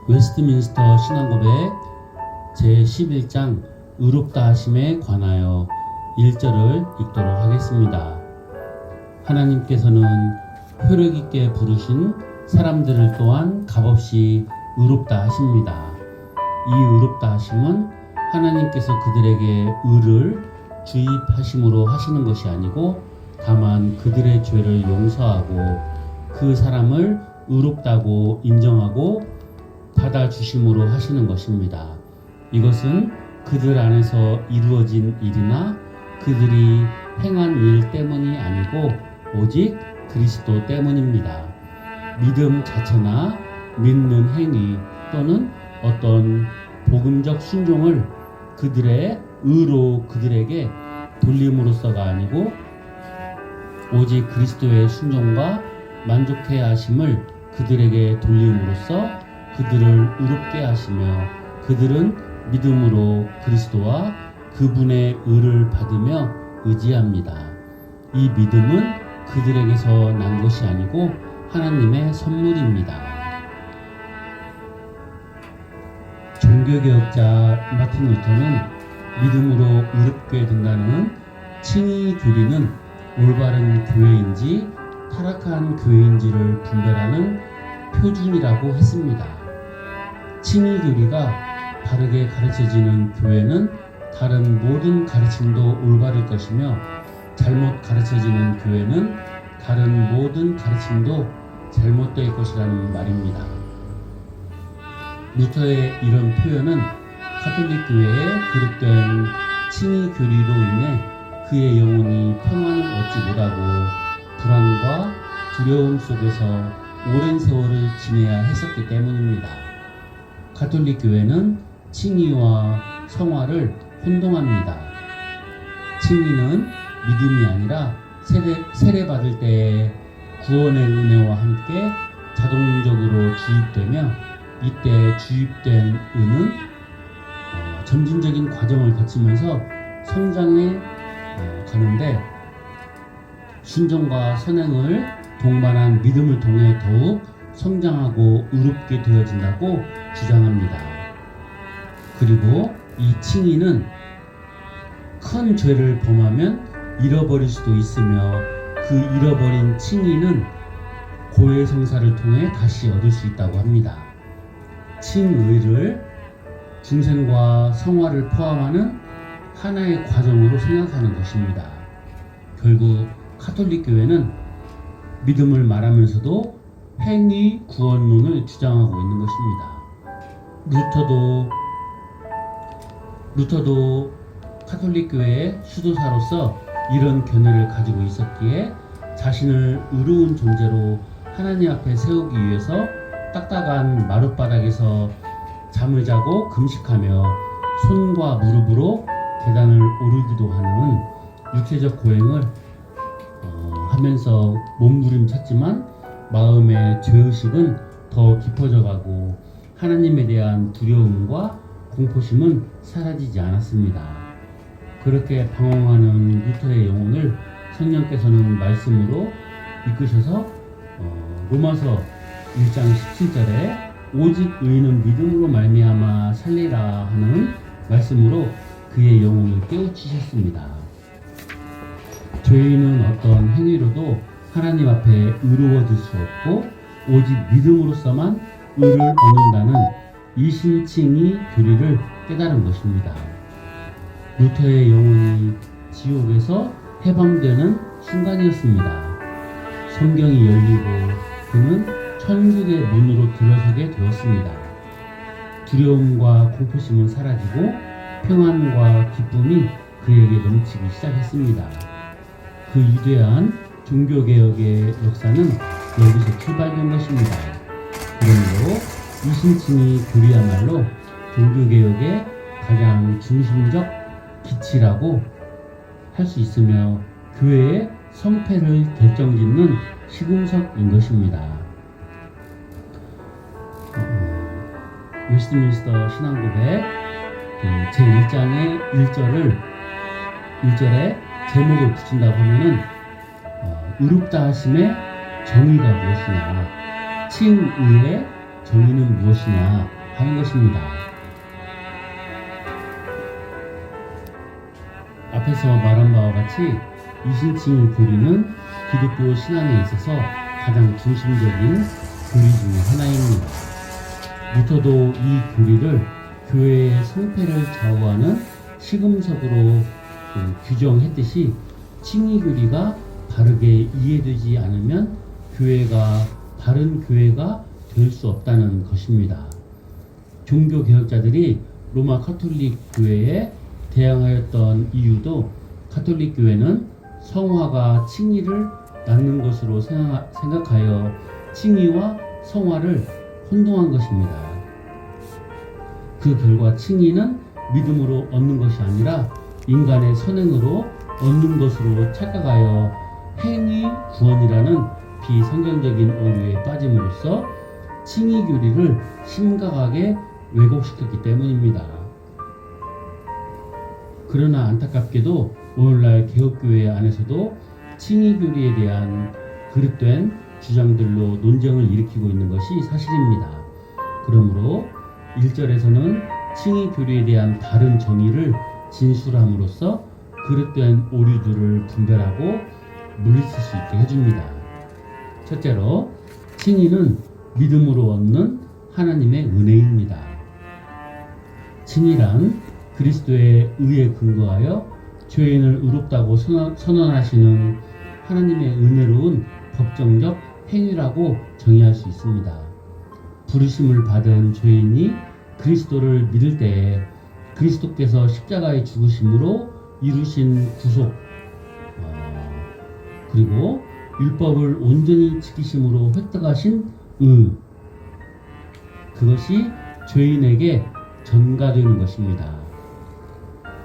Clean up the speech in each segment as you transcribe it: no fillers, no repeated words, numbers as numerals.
웨스트민스터 신앙고백 제11장 의롭다 하심에 관하여 1절을 읽도록 하겠습니다. 하나님께서는 효력 있게 부르신 사람들을 또한 값없이 의롭다 하십니다. 이 의롭다 하심은 하나님께서 그들에게 의를 주입하심으로 하시는 것이 아니고 다만 그들의 죄를 용서하고 그 사람을 의롭다고 인정하고 받아주심으로 하시는 것입니다. 이것은 그들 안에서 이루어진 일이나 그들이 행한 일 때문이 아니고 오직 그리스도 때문입니다. 믿음 자체나 믿는 행위 또는 어떤 복음적 순종을 그들의 의로 그들에게 돌림으로써가 아니고 오직 그리스도의 순종과 만족해야 하심을 그들에게 돌림으로써 그들을 의롭게 하시며 그들은 믿음으로 그리스도와 그분의 의를 받으며 의지합니다. 이 믿음은 그들에게서 난 것이 아니고 하나님의 선물입니다. 종교개혁자 마틴 루터는 믿음으로 의롭게 된다는 칭의 교리는 올바른 교회인지 타락한 교회인지를 분별하는 표준이라고 했습니다. 칭의 교리가 바르게 가르쳐지는 교회는 다른 모든 가르침도 올바를 것이며 잘못 가르쳐지는 교회는 다른 모든 가르침도 잘못될 것이라는 말입니다. 루터의 이런 표현은 가톨릭 교회에 그릇된 칭의 교리로 인해 그의 영혼이 평안을 얻지 못하고 불안과 두려움 속에서 오랜 세월을 지내야 했었기 때문입니다. 가톨릭 교회는 칭의와 성화를 혼동합니다. 칭의는 믿음이 아니라 세례받을 때의 구원의 은혜와 함께 자동적으로 주입되며 이때 주입된 은은 점진적인 과정을 거치면서 성장해 가는데 순종과 선행을 동반한 믿음을 통해 더욱 성장하고 의롭게 되어진다고 주장합니다. 그리고 이 칭의는 큰 죄를 범하면 잃어버릴 수도 있으며 그 잃어버린 칭의는 고해 성사를 통해 다시 얻을 수 있다고 합니다. 칭의를 중생과 성화를 포함하는 하나의 과정으로 생각하는 것입니다. 결국 가톨릭 교회는 믿음을 말하면서도 행위 구원론을 주장하고 있는 것입니다. 루터도 가톨릭 교회의 수도사로서 이런 견해를 가지고 있었기에 자신을 의로운 존재로 하나님 앞에 세우기 위해서 딱딱한 마룻바닥에서 잠을 자고 금식하며 손과 무릎으로 계단을 오르기도 하는 육체적 고행을 하면서 몸부림쳤지만 마음의 죄의식은 더 깊어져 가고 하나님에 대한 두려움과 공포심은 사라지지 않았습니다. 그렇게 방황하는 루터의 영혼을 성령께서는 말씀으로 이끄셔서 로마서 1장 17절에 오직 의인은 믿음으로 말미암아 살리라 하는 말씀으로 그의 영혼을 깨우치셨습니다. 죄인은 어떤 행위로도 하나님 앞에 의로워질 수 없고 오직 믿음으로서만 의를 얻는다는 이신칭의 교리를 깨달은 것입니다. 루터의 영혼이 지옥에서 해방되는 순간이었습니다. 성경이 열리고 그는 천국의 문으로 들어서게 되었습니다. 두려움과 공포심은 사라지고 평안과 기쁨이 그에게 넘치기 시작했습니다. 그 위대한 종교개혁의 역사는 여기서 출발된 것입니다. 그러므로 이신칭의 교리야말로 종교개혁의 가장 중심적 기치라고 할 수 있으며 교회의 성패를 결정짓는 시금석인 것입니다. 웨스트민스터 신앙고백 제1장의 1절에 제목을 붙인다고 하면은 의롭다 하심의 정의가 무엇이냐, 칭의의 정의는 무엇이냐 하는 것입니다. 앞에서 말한 바와 같이 이신칭의 교리는 기독교 신앙에 있어서 가장 중심적인 교리 중의 하나입니다. 루터도 이 교리를 교회의 성패를 좌우하는 시금석으로 규정했듯이 칭의 교리가 바르게 이해되지 않으면 교회가 바른 교회가 될 수 없다는 것입니다. 종교 개혁자들이 로마 가톨릭 교회에 대항하였던 이유도 가톨릭 교회는 성화가 칭의를 낳는 것으로 생각하여 칭의와 성화를 혼동한 것입니다. 그 결과 칭의는 믿음으로 얻는 것이 아니라 인간의 선행으로 얻는 것으로 착각하여 행위 구원이라는 비성경적인 오류에 빠짐으로써 칭의 교리를 심각하게 왜곡시켰기 때문입니다. 그러나 안타깝게도 오늘날 개혁교회 안에서도 칭의 교리에 대한 그릇된 주장들로 논쟁을 일으키고 있는 것이 사실입니다. 그러므로 1절에서는 칭의 교리에 대한 바른 정의를 진술함으로써 그릇된 오류들을 분별하고 물리칠 수 있게 해줍니다. 첫째로, 칭의는 믿음으로 얻는 하나님의 은혜입니다. 칭의란 그리스도의 의에 근거하여 죄인을 의롭다고 선언하시는 하나님의 은혜로운 법정적 행위라고 정의할 수 있습니다. 부르심을 받은 죄인이 그리스도를 믿을 때에 그리스도께서 십자가의 죽으심으로 이루신 구속, 그리고 율법을 온전히 지키심으로 획득하신 의, 그것이 죄인에게 전가되는 것입니다.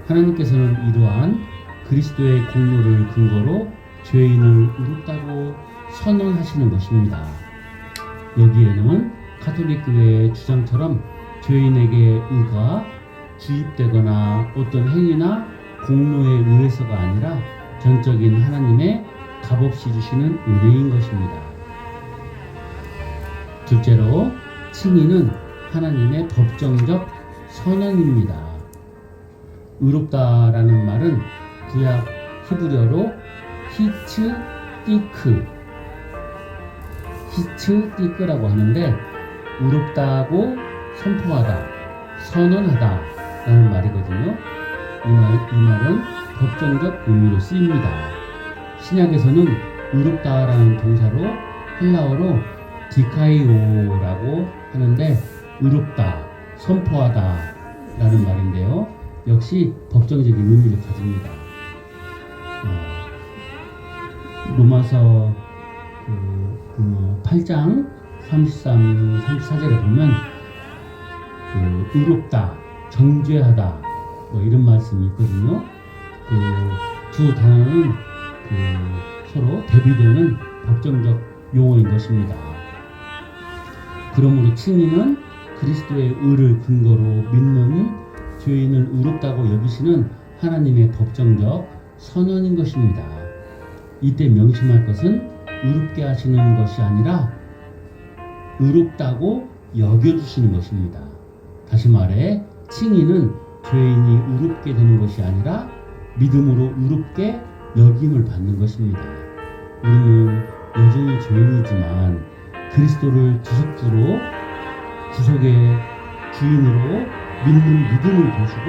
하나님께서는 이러한 그리스도의 공로를 근거로 죄인을 의롭다고 선언하시는 것입니다. 여기에는 가톨릭 교회의 주장처럼 죄인에게 의가 주입되거나 어떤 행위나 공로에 의해서가 아니라 전적인 하나님의 값없이 주시는 은혜인 것입니다. 둘째로, 칭의는 하나님의 법정적 선언입니다. 의롭다라는 말은 구약 히브리어로 히츠띠크라고 하는데, 의롭다고 선포하다, 선언하다 라는 말이거든요. 이 말은 법정적 의미로 쓰입니다. 신약에서는 의롭다라는 동사로 헬라어로 디카이오라고 하는데, 의롭다, 선포하다 라는 말인데요. 역시 법정적인 의미를 가집니다. 로마서 8장 33, 34절에 보면 의롭다, 정죄하다 이런 말씀이 있거든요. 두 단어는 서로 대비되는 법정적 용어인 것입니다. 그러므로 칭의는 그리스도의 의를 근거로 믿는 죄인을 의롭다고 여기시는 하나님의 법정적 선언인 것입니다. 이때 명심할 것은 의롭게 하시는 것이 아니라 의롭다고 여겨주시는 것입니다. 다시 말해, 칭의는 죄인이 의롭게 되는 것이 아니라 믿음으로 의롭게 여김을 받는 것입니다. 우리는 여전히 죄인이지만 그리스도를 구속의 주인으로 믿는 믿음을 보시고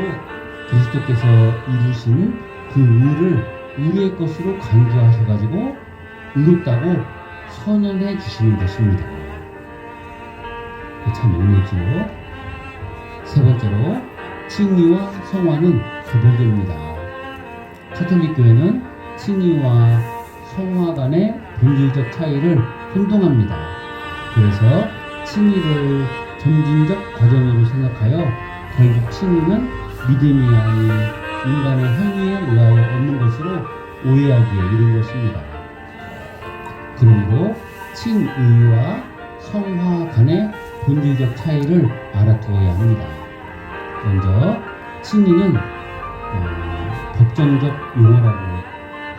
그리스도께서 이루신 그 의를 우리의 것으로 간주하셔가지고 의롭다고 선언해 주시는 것입니다. 참 의미지요. 세 번째로, 칭의와 성화는 구별됩니다. 가톨릭 교회는 칭의와 성화 간의 본질적 차이를 혼동합니다. 그래서 칭의를 점진적 과정으로 생각하여 결국 칭의는 믿음이 아닌 인간의 행위에 의하여 얻는 것으로 오해하기에 이른 것입니다. 그러므로 칭의와 성화 간의 본질적 차이를 알아두어야 합니다. 먼저 칭의는 법정적 용어라고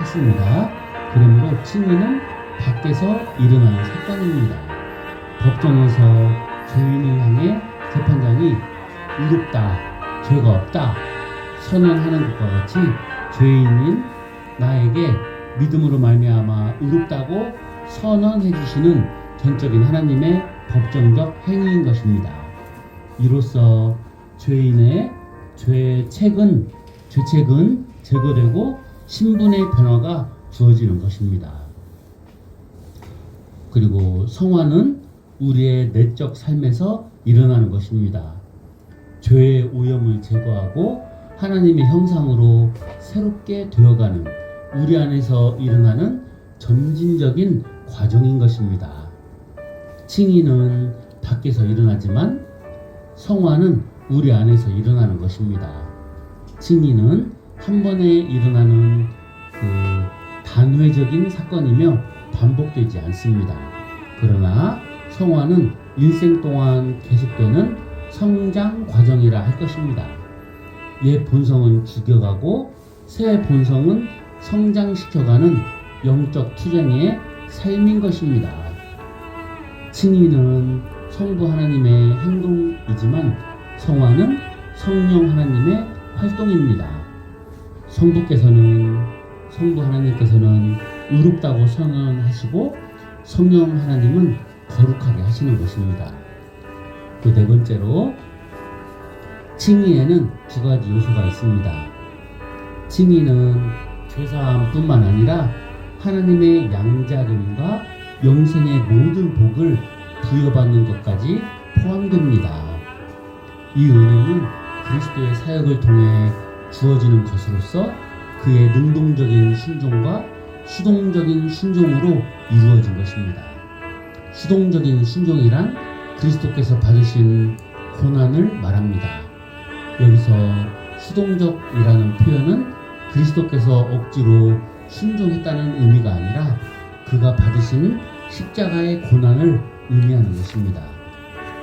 했습니다. 그러므로 칭의는 밖에서 일어나는 사건입니다. 법정에서 죄인을 향해 재판장이 의롭다, 죄가 없다 선언하는 것과 같이 죄인인 나에게 믿음으로 말미암아 의롭다고 선언해 주시는 전적인 하나님의 법정적 행위인 것입니다. 이로써 죄인의 죄책은 제거되고 신분의 변화가 주어지는 것입니다. 그리고 성화는 우리의 내적 삶에서 일어나는 것입니다. 죄의 오염을 제거하고 하나님의 형상으로 새롭게 되어가는 우리 안에서 일어나는 점진적인 과정인 것입니다. 칭의는 밖에서 일어나지만 성화는 우리 안에서 일어나는 것입니다. 칭의는 한 번에 일어나는 단회적인 사건이며 반복되지 않습니다. 그러나 성화는 일생 동안 계속되는 성장 과정이라 할 것입니다. 옛 본성은 죽여가고 새 본성은 성장시켜가는 영적 투쟁의 삶인 것입니다. 칭의는 성부 하나님의 행동이지만 성화는 성령 하나님의 활동입니다. 성부 하나님께서는 의롭다고 선언하시고 성령 하나님은 거룩하게 하시는 것입니다. 또 네 번째로 칭의에는 두 가지 요소가 있습니다. 칭의는 죄사함뿐만 아니라 하나님의 양자됨과 영생의 모든 복을 부여받는 것까지 포함됩니다. 이 은혜는 그리스도의 사역을 통해 주어지는 것으로서 그의 능동적인 순종과 수동적인 순종으로 이루어진 것입니다. 수동적인 순종이란 그리스도께서 받으신 고난을 말합니다. 여기서 수동적이라는 표현은 그리스도께서 억지로 순종했다는 의미가 아니라 그가 받으신 십자가의 고난을 의미하는 것입니다.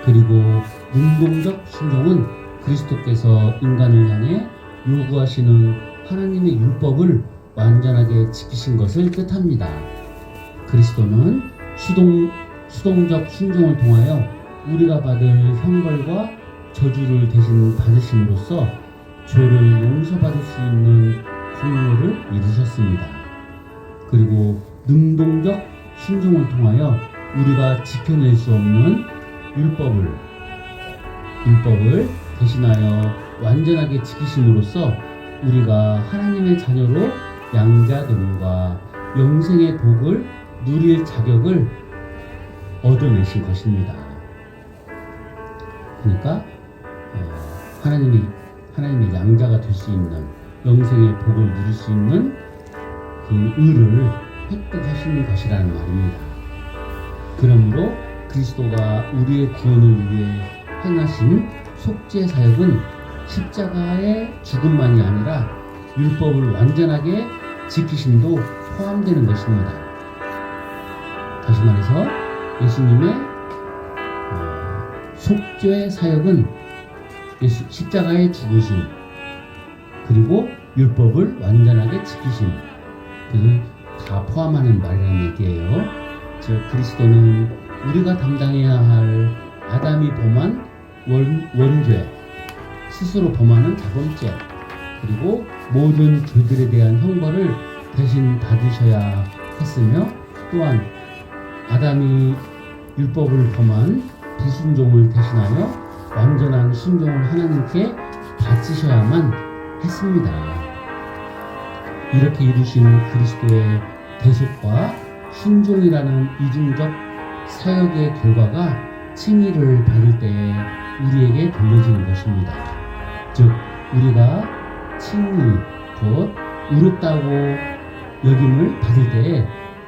그리고 능동적 순종은 그리스도께서 인간을 향해 요구하시는 하나님의 율법을 완전하게 지키신 것을 뜻합니다. 그리스도는 수동적 순종을 통하여 우리가 받을 형벌과 저주를 대신 받으심으로써 죄를 용서받을 수 있는 공로를 이루셨습니다. 그리고 능동적 순종을 통하여 우리가 지켜낼 수 없는 율법을 대신하여 완전하게 지키심으로써 우리가 하나님의 자녀로 양자됨과 영생의 복을 누릴 자격을 얻어내신 것입니다. 그러니까 하나님의 양자가 될 수 있는 영생의 복을 누릴 수 있는 그 의를 획득하시는 것이라는 말입니다. 그러므로 그리스도가 우리의 구원을 위해 행하신 속죄 사역은 십자가의 죽음만이 아니라 율법을 완전하게 지키심도 포함되는 것입니다. 다시 말해서 예수님의 속죄 사역은 십자가의 죽으심 그리고 율법을 완전하게 지키심 다 포함하는 말이라는 얘기예요. 즉 그리스도는 우리가 담당해야 할 아담이 범한 원죄, 스스로 범하는 자범죄 그리고 모든 죄들에 대한 형벌을 대신 받으셔야 했으며 또한 아담이 율법을 범한 불순종을 대신하여 완전한 순종을 하나님께 바치셔야만 했습니다. 이렇게 이루신 그리스도의 대속과 순종이라는 이중적 사역의 결과가 칭의를 받을 때에 우리에게 돌려지는 것입니다. 즉 우리가 칭의 곧 의롭다고 여김을 받을 때에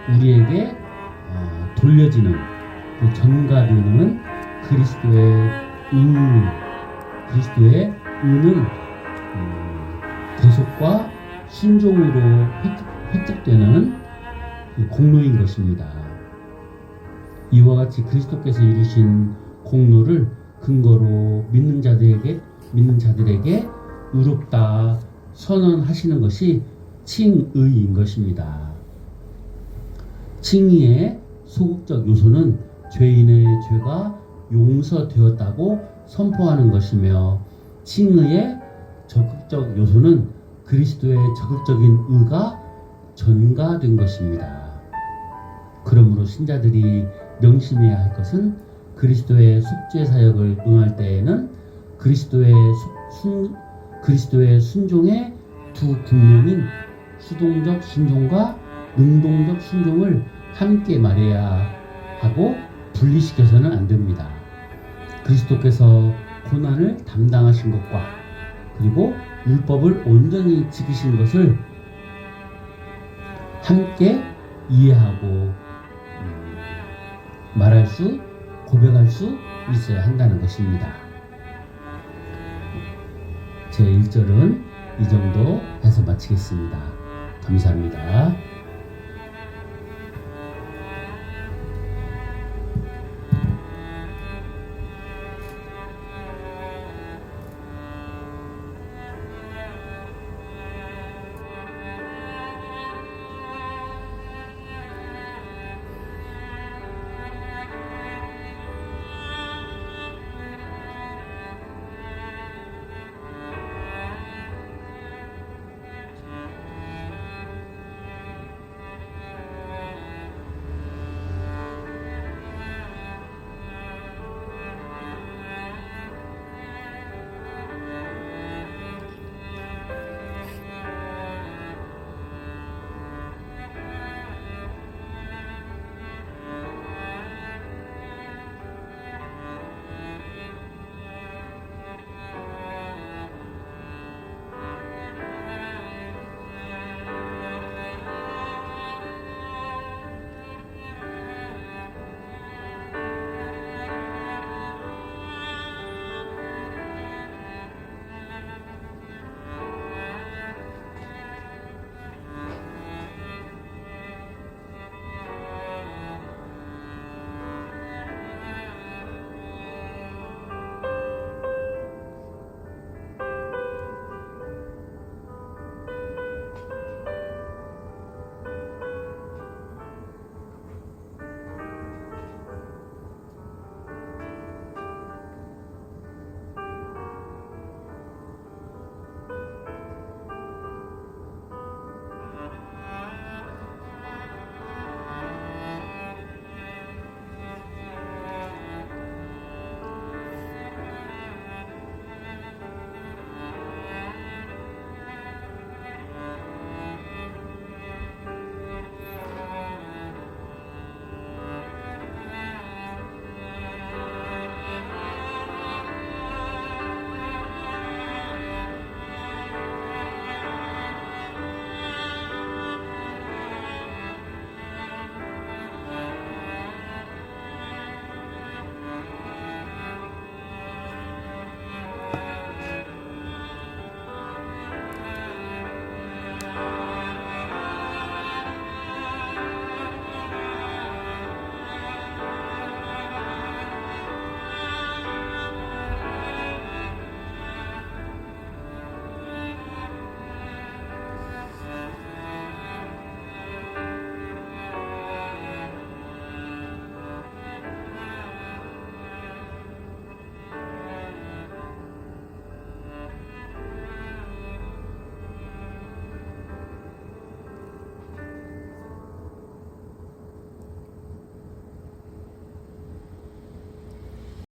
우리에게 돌려지는 그 전가되는 그리스도의 의는 대속과 순종으로 획득되는 그 공로인 것입니다. 이와 같이 그리스도께서 이루신 공로를 근거로 믿는 자들에게 의롭다 선언하시는 것이 칭의인 것입니다. 칭의의 소극적 요소는 죄인의 죄가 용서되었다고 선포하는 것이며, 칭의의 적극적 요소는 그리스도의 적극적인 의가 전가된 것입니다. 그러므로 신자들이 명심해야 할 것은 그리스도의 속죄 사역을 논할 때에는 그리스도의 순종의 두 국면인 수동적 순종과 능동적 순종을 함께 말해야 하고 분리시켜서는 안 됩니다. 그리스도께서 고난을 담당하신 것과 그리고 율법을 온전히 지키신 것을 함께 이해하고 말할 수, 고백할 수 있어야 한다는 것입니다. 제 1절은 이 정도 해서 마치겠습니다. 감사합니다.